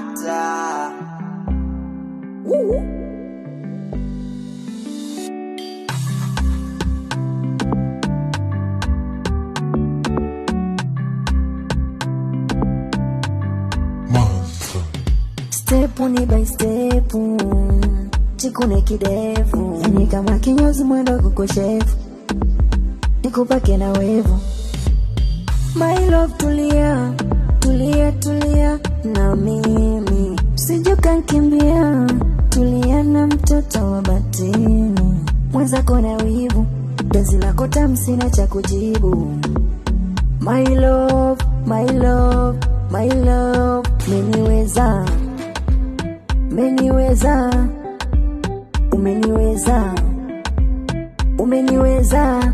hata step ni by step, chikune kidevu, yani kama kinyozi mwendo kukoshefu, nikupake na wevu. My love tulia, tulia, tulia na mimi, usije kimbia, tulia na mtoto wa batini, mwenzako na wivu, penzi lako tamu sina cha kujibu. My love, my love, my love, umeniweza, umeniweza, umeniweza, umeniweza,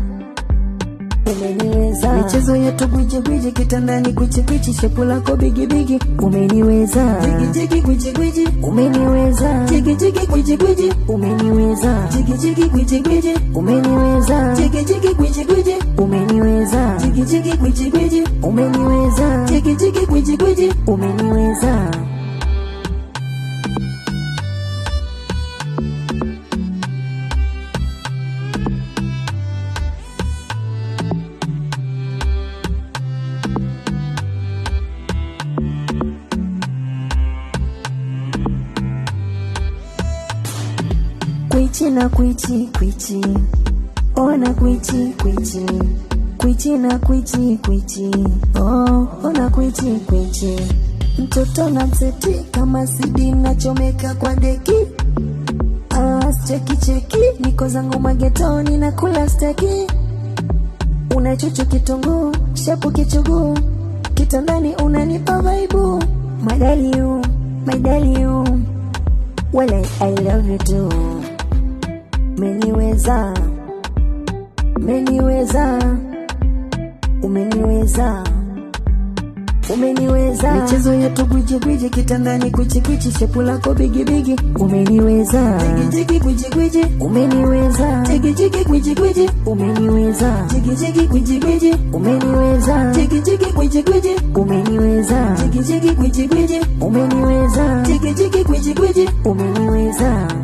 umeniweza. Michezo yetu gwiji gwiji, kitandani kwichi kwichi, shepu lako bigi bigi, umeniweza. Jigi jigi gwiji gwiji, umeniweza. Jigi jigi gwiji gwiji, umeniweza. Jigi jigi gwiji gwiji, umeniweza. Jigi jigi gwiji gwiji, umeniweza. Jigi jigi gwiji gwiji, umeniweza. Jigi jigi gwiji gwiji, umeniweza. Kwichi na kwichi kwichi, ona kwichi kwichi, kwichi na kwichi kwichi, oh ona kwichi kwichi. Mtoto na mseti kama sidi nachomeka kwa deki, cheki cheki, niko zangu magetoni na kula steki. Unachuchu kitunguu, shepu kichuguu, kitandani unanipa vaibu. My darling you, my darling you, well I love you too. Umeniweza, umeniweza, umeniweza, umeniweza. Michezo yetu gwiji gwiji, kitandani kwichi kwichi, shepu lako bigi bigi, umeniweza. Jigi jigi gwiji gwiji, umeniweza. Jigi jigi gwiji gwiji, umeniweza. Jigi jigi gwiji gwiji, umeniweza. Jigi jigi gwiji gwiji, umeniweza. Jigi jigi gwiji gwiji, umeniweza. Jigi jigi gwiji gwiji, umeniweza.